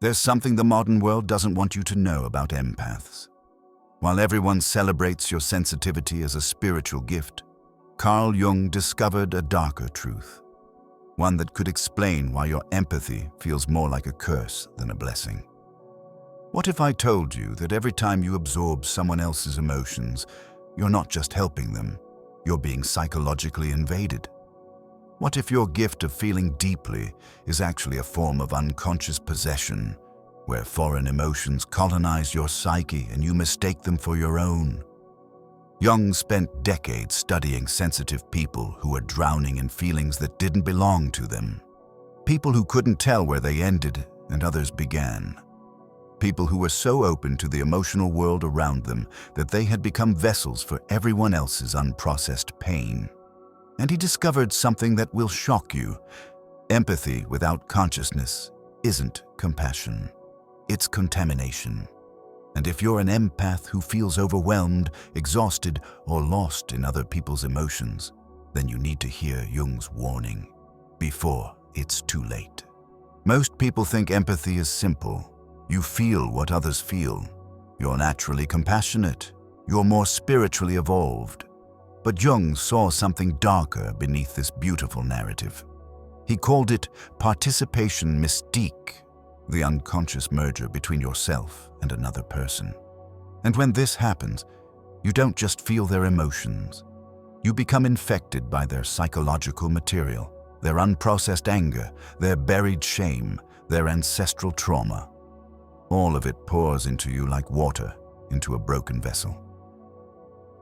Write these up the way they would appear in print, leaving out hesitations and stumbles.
There's something the modern world doesn't want you to know about empaths. While everyone celebrates your sensitivity as a spiritual gift, Carl Jung discovered a darker truth, one that could explain why your empathy feels more like a curse than a blessing. What if I told you that every time you absorb someone else's emotions, you're not just helping them, you're being psychologically invaded? What if your gift of feeling deeply is actually a form of unconscious possession, where foreign emotions colonize your psyche and you mistake them for your own? Jung spent decades studying sensitive people who were drowning in feelings that didn't belong to them. People who couldn't tell where they ended and others began. People who were so open to the emotional world around them that they had become vessels for everyone else's unprocessed pain. And he discovered something that will shock you. Empathy without consciousness isn't compassion. It's contamination. And if you're an empath who feels overwhelmed, exhausted, or lost in other people's emotions, then you need to hear Jung's warning before it's too late. Most people think empathy is simple. You feel what others feel. You're naturally compassionate. You're more spiritually evolved. But Jung saw something darker beneath this beautiful narrative. He called it participation mystique, the unconscious merger between yourself and another person. And when this happens, you don't just feel their emotions. You become infected by their psychological material, their unprocessed anger, their buried shame, their ancestral trauma. All of it pours into you like water into a broken vessel.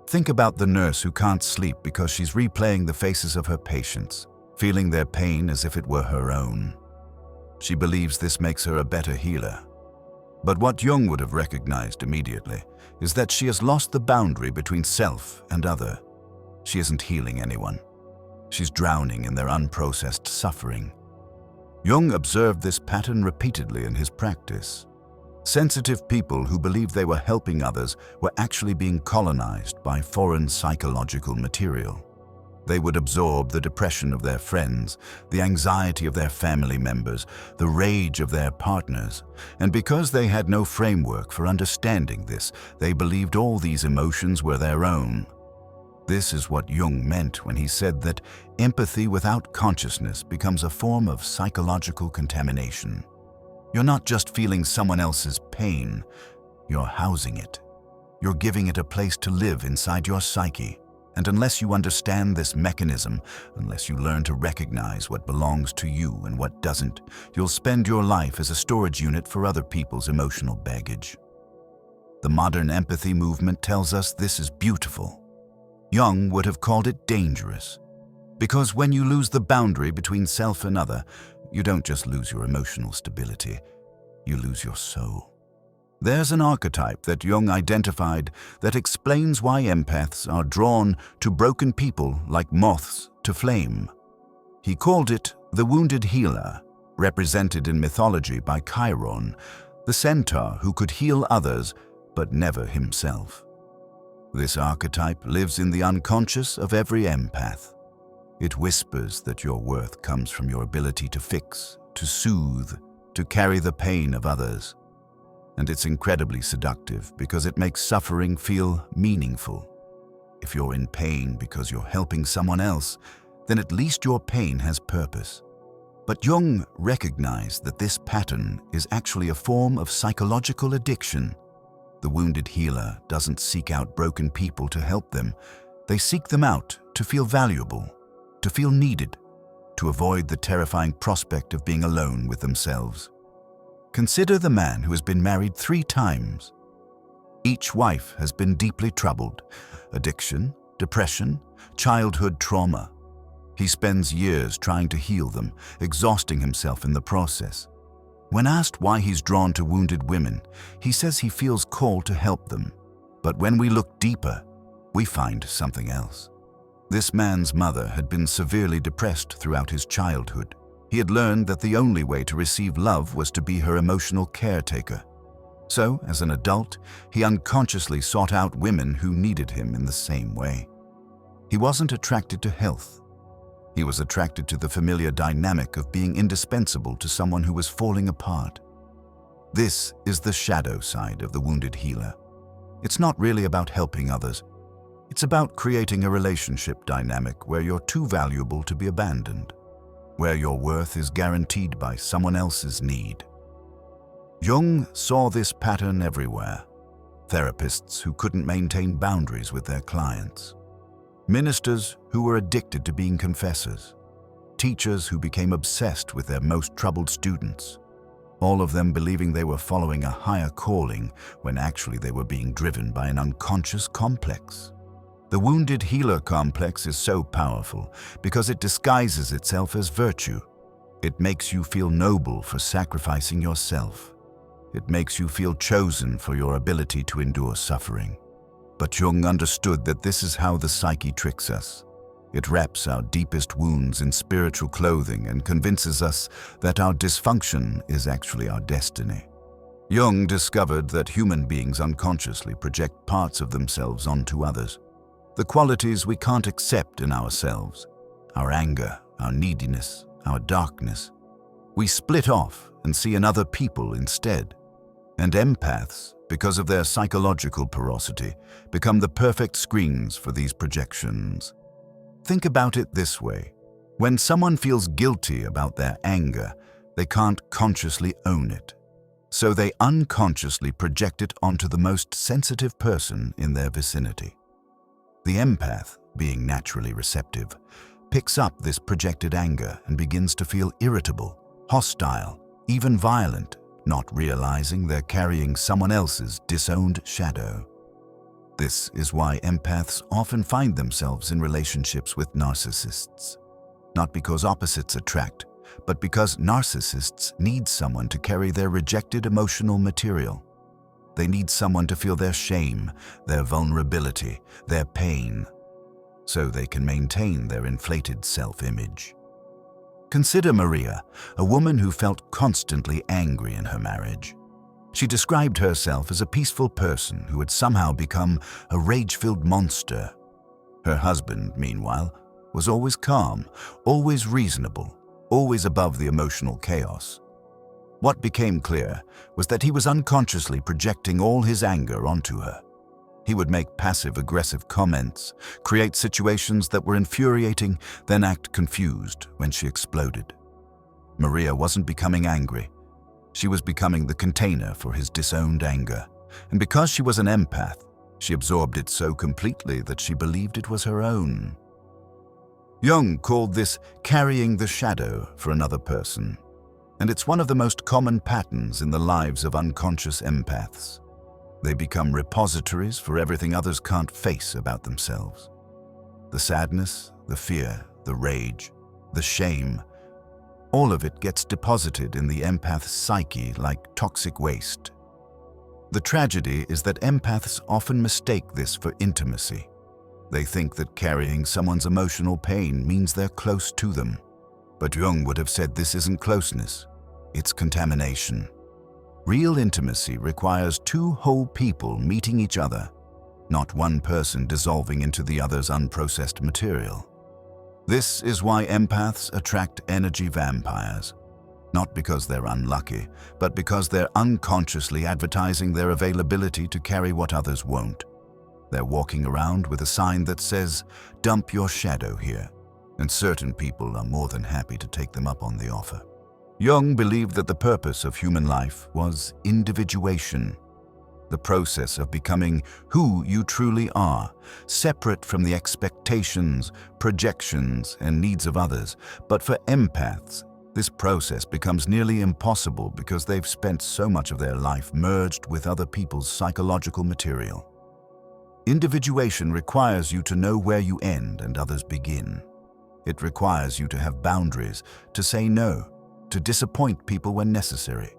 Think about the nurse who can't sleep because she's replaying the faces of her patients, feeling their pain as if it were her own. She believes this makes her a better healer. But what Jung would have recognized immediately is that she has lost the boundary between self and other. She isn't healing anyone. She's drowning in their unprocessed suffering. Jung observed this pattern repeatedly in his practice. Sensitive people who believed they were helping others were actually being colonized by foreign psychological material. They would absorb the depression of their friends, the anxiety of their family members, the rage of their partners, and because they had no framework for understanding this, they believed all these emotions were their own. This is what Jung meant when he said that empathy without consciousness becomes a form of psychological contamination. You're not just feeling someone else's pain, you're housing it. You're giving it a place to live inside your psyche. And unless you understand this mechanism, unless you learn to recognize what belongs to you and what doesn't, you'll spend your life as a storage unit for other people's emotional baggage. The modern empathy movement tells us this is beautiful. Jung would have called it dangerous. Because when you lose the boundary between self and other, you don't just lose your emotional stability, you lose your soul. There's an archetype that Jung identified that explains why empaths are drawn to broken people like moths to flame. He called it the wounded healer, represented in mythology by Chiron, the centaur who could heal others but never himself. This archetype lives in the unconscious of every empath. It whispers that your worth comes from your ability to fix, to soothe, to carry the pain of others. And it's incredibly seductive because it makes suffering feel meaningful. If you're in pain because you're helping someone else, then at least your pain has purpose. But Jung recognized that this pattern is actually a form of psychological addiction. The wounded healer doesn't seek out broken people to help them. They seek them out to feel valuable, to feel needed, to avoid the terrifying prospect of being alone with themselves. Consider the man who has been married 3 times. Each wife has been deeply troubled. Addiction, depression, childhood trauma. He spends years trying to heal them, exhausting himself in the process. When asked why he's drawn to wounded women, he says he feels called to help them. But when we look deeper, we find something else. This man's mother had been severely depressed throughout his childhood. He had learned that the only way to receive love was to be her emotional caretaker. So, as an adult, he unconsciously sought out women who needed him in the same way. He wasn't attracted to health. He was attracted to the familiar dynamic of being indispensable to someone who was falling apart. This is the shadow side of the wounded healer. It's not really about helping others. It's about creating a relationship dynamic where you're too valuable to be abandoned, where your worth is guaranteed by someone else's need. Jung saw this pattern everywhere. Therapists who couldn't maintain boundaries with their clients, ministers who were addicted to being confessors, teachers who became obsessed with their most troubled students, all of them believing they were following a higher calling when actually they were being driven by an unconscious complex. The wounded healer complex is so powerful because it disguises itself as virtue. It makes you feel noble for sacrificing yourself. It makes you feel chosen for your ability to endure suffering. But Jung understood that this is how the psyche tricks us. It wraps our deepest wounds in spiritual clothing and convinces us that our dysfunction is actually our destiny. Jung discovered that human beings unconsciously project parts of themselves onto others. The qualities we can't accept in ourselves, our anger, our neediness, our darkness, we split off and see in other people instead. And empaths, because of their psychological porosity, become the perfect screens for these projections. Think about it this way. When someone feels guilty about their anger, they can't consciously own it. So they unconsciously project it onto the most sensitive person in their vicinity. The empath, being naturally receptive, picks up this projected anger and begins to feel irritable, hostile, even violent, not realizing they're carrying someone else's disowned shadow. This is why empaths often find themselves in relationships with narcissists. Not because opposites attract, but because narcissists need someone to carry their rejected emotional material. They need someone to feel their shame, their vulnerability, their pain, so they can maintain their inflated self-image. Consider Maria, a woman who felt constantly angry in her marriage. She described herself as a peaceful person who had somehow become a rage-filled monster. Her husband, meanwhile, was always calm, always reasonable, always above the emotional chaos. What became clear was that he was unconsciously projecting all his anger onto her. He would make passive-aggressive comments, create situations that were infuriating, then act confused when she exploded. Maria wasn't becoming angry. She was becoming the container for his disowned anger. And because she was an empath, she absorbed it so completely that she believed it was her own. Jung called this carrying the shadow for another person. And it's one of the most common patterns in the lives of unconscious empaths. They become repositories for everything others can't face about themselves. The sadness, the fear, the rage, the shame, all of it gets deposited in the empath's psyche like toxic waste. The tragedy is that empaths often mistake this for intimacy. They think that carrying someone's emotional pain means they're close to them. But Jung would have said this isn't closeness, it's contamination. Real intimacy requires two whole people meeting each other, not one person dissolving into the other's unprocessed material. This is why empaths attract energy vampires, not because they're unlucky, but because they're unconsciously advertising their availability to carry what others won't. They're walking around with a sign that says, "Dump your shadow here," and certain people are more than happy to take them up on the offer. Jung believed that the purpose of human life was individuation, the process of becoming who you truly are, separate from the expectations, projections, and needs of others. But for empaths, this process becomes nearly impossible because they've spent so much of their life merged with other people's psychological material. Individuation requires you to know where you end and others begin. It requires you to have boundaries, to say no, to disappoint people when necessary.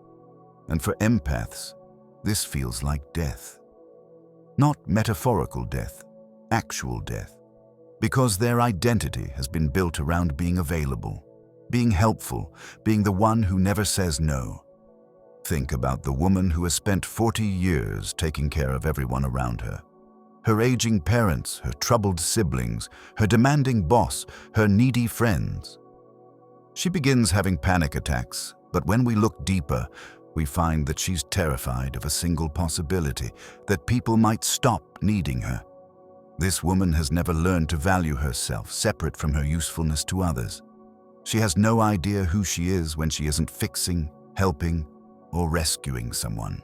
And for empaths, this feels like death. Not metaphorical death, actual death. Because their identity has been built around being available, being helpful, being the one who never says no. Think about the woman who has spent 40 years taking care of everyone around her. Her aging parents, her troubled siblings, her demanding boss, her needy friends. She begins having panic attacks, but when we look deeper, we find that she's terrified of a single possibility, that people might stop needing her. This woman has never learned to value herself separate from her usefulness to others. She has no idea who she is when she isn't fixing, helping, or rescuing someone.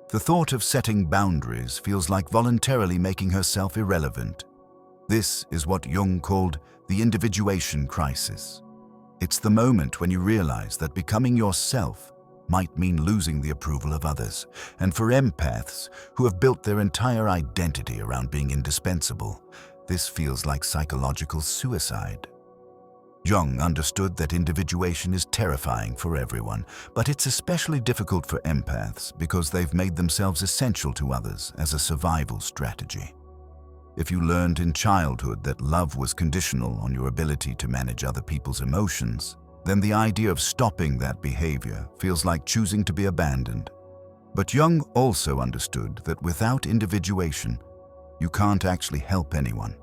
The thought of setting boundaries feels like voluntarily making herself irrelevant. This is what Jung called the individuation crisis. It's the moment when you realize that becoming yourself might mean losing the approval of others. And for empaths who have built their entire identity around being indispensable, this feels like psychological suicide. Jung understood that individuation is terrifying for everyone, but it's especially difficult for empaths because they've made themselves essential to others as a survival strategy. If you learned in childhood that love was conditional on your ability to manage other people's emotions, then the idea of stopping that behavior feels like choosing to be abandoned. But Jung also understood that without individuation, you can't actually help anyone.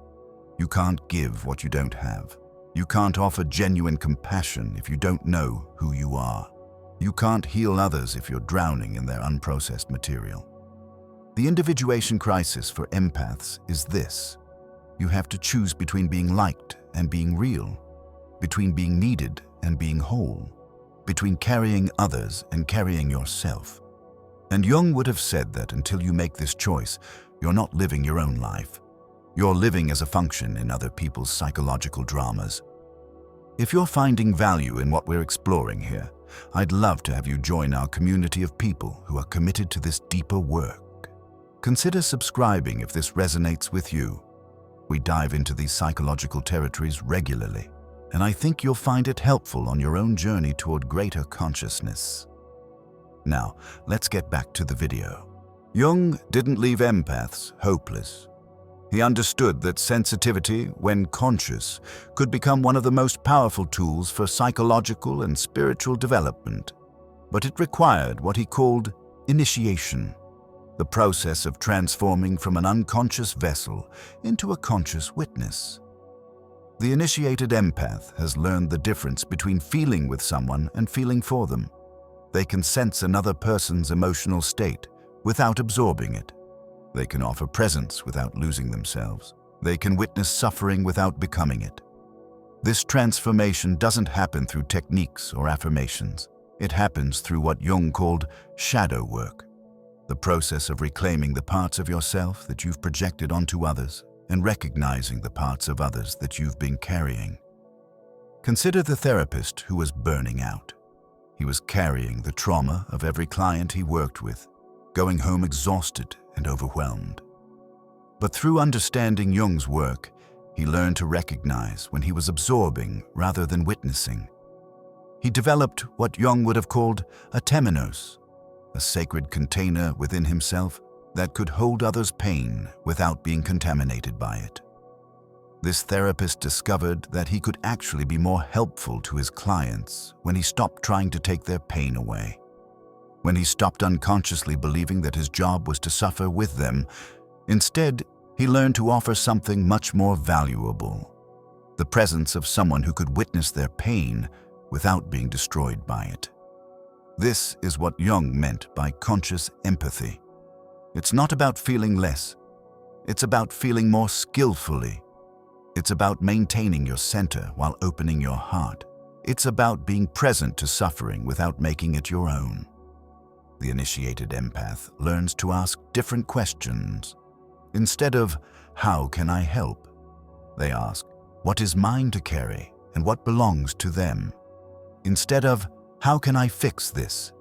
You can't give what you don't have. You can't offer genuine compassion if you don't know who you are. You can't heal others if you're drowning in their unprocessed material. The individuation crisis for empaths is this: you have to choose between being liked and being real, between being needed and being whole, between carrying others and carrying yourself. And Jung would have said that until you make this choice, you're not living your own life. You're living as a function in other people's psychological dramas. If you're finding value in what we're exploring here, I'd love to have you join our community of people who are committed to this deeper work. Consider subscribing if this resonates with you. We dive into these psychological territories regularly, and I think you'll find it helpful on your own journey toward greater consciousness. Now, let's get back to the video. Jung didn't leave empaths hopeless. He understood that sensitivity, when conscious, could become one of the most powerful tools for psychological and spiritual development. But it required what he called initiation, the process of transforming from an unconscious vessel into a conscious witness. The initiated empath has learned the difference between feeling with someone and feeling for them. They can sense another person's emotional state without absorbing it. They can offer presence without losing themselves. They can witness suffering without becoming it. This transformation doesn't happen through techniques or affirmations. It happens through what Jung called shadow work, the process of reclaiming the parts of yourself that you've projected onto others and recognizing the parts of others that you've been carrying. Consider the therapist who was burning out. He was carrying the trauma of every client he worked with, going home exhausted and overwhelmed. But through understanding Jung's work, he learned to recognize when he was absorbing rather than witnessing. He developed what Jung would have called a temenos, a sacred container within himself that could hold others' pain without being contaminated by it. This therapist discovered that he could actually be more helpful to his clients when he stopped trying to take their pain away. When he stopped unconsciously believing that his job was to suffer with them. Instead, he learned to offer something much more valuable: the presence of someone who could witness their pain without being destroyed by it. This is what Jung meant by conscious empathy. It's not about feeling less. It's about feeling more skillfully. It's about maintaining your center while opening your heart. It's about being present to suffering without making it your own. The initiated empath learns to ask different questions. Instead of, "How can I help?" they ask, "What is mine to carry and what belongs to them?" Instead of, "How can I fix this?"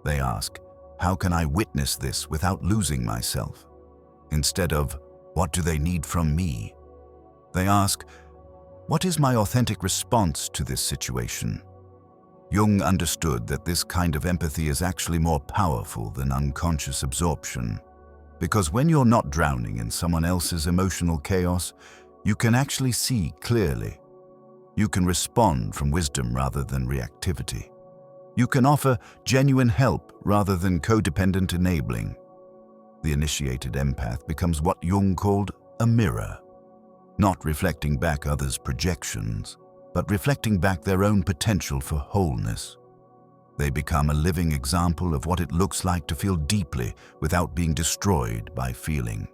they ask, "How can I witness this without losing myself?" Instead of, "What do they need from me?" they ask, "What is my authentic response to this situation?" Jung understood that this kind of empathy is actually more powerful than unconscious absorption, because when you're not drowning in someone else's emotional chaos, you can actually see clearly. You can respond from wisdom rather than reactivity. You can offer genuine help rather than codependent enabling. The initiated empath becomes what Jung called a mirror, not reflecting back others' projections, but reflecting back their own potential for wholeness. They become a living example of what it looks like to feel deeply without being destroyed by feeling.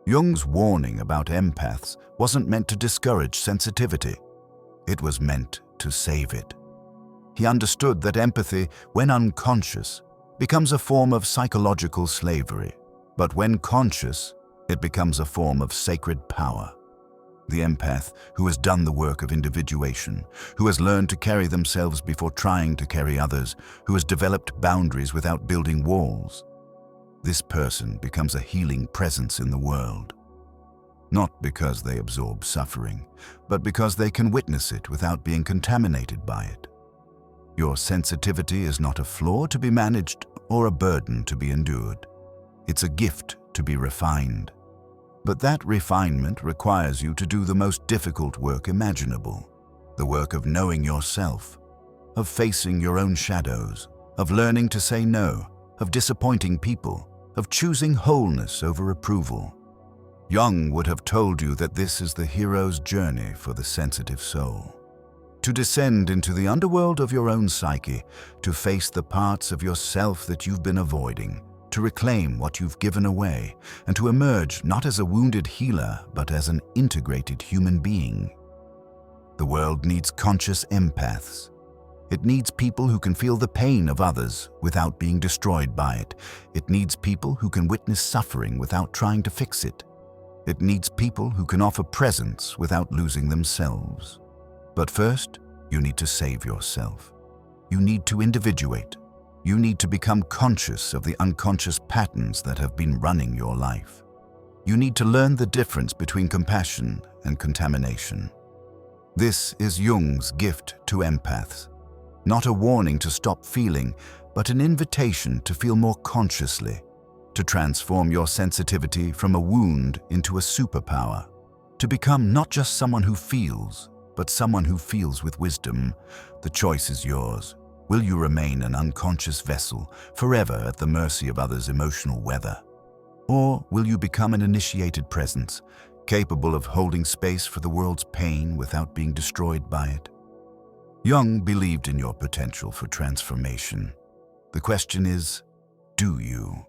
Jung's warning about empaths wasn't meant to discourage sensitivity. It was meant to save it. He understood that empathy, when unconscious, becomes a form of psychological slavery. But when conscious, it becomes a form of sacred power. The empath who has done the work of individuation, who has learned to carry themselves before trying to carry others, who has developed boundaries without building walls. This person becomes a healing presence in the world. Not because they absorb suffering, but because they can witness it without being contaminated by it. Your sensitivity is not a flaw to be managed or a burden to be endured. It's a gift to be refined. But that refinement requires you to do the most difficult work imaginable, the work of knowing yourself, of facing your own shadows, of learning to say no, of disappointing people, of choosing wholeness over approval. Jung would have told you that this is the hero's journey for the sensitive soul. To descend into the underworld of your own psyche, to face the parts of yourself that you've been avoiding, to reclaim what you've given away, and to emerge not as a wounded healer, but as an integrated human being. The world needs conscious empaths. It needs people who can feel the pain of others without being destroyed by it. It needs people who can witness suffering without trying to fix it. It needs people who can offer presence without losing themselves. But first, you need to save yourself. You need to individuate. You need to become conscious of the unconscious patterns that have been running your life. You need to learn the difference between compassion and contamination. This is Jung's gift to empaths. Not a warning to stop feeling, but an invitation to feel more consciously, to transform your sensitivity from a wound into a superpower, to become not just someone who feels, but someone who feels with wisdom. The choice is yours. Will you remain an unconscious vessel, forever at the mercy of others' emotional weather? Or will you become an initiated presence, capable of holding space for the world's pain without being destroyed by it? Jung believed in your potential for transformation. The question is, do you?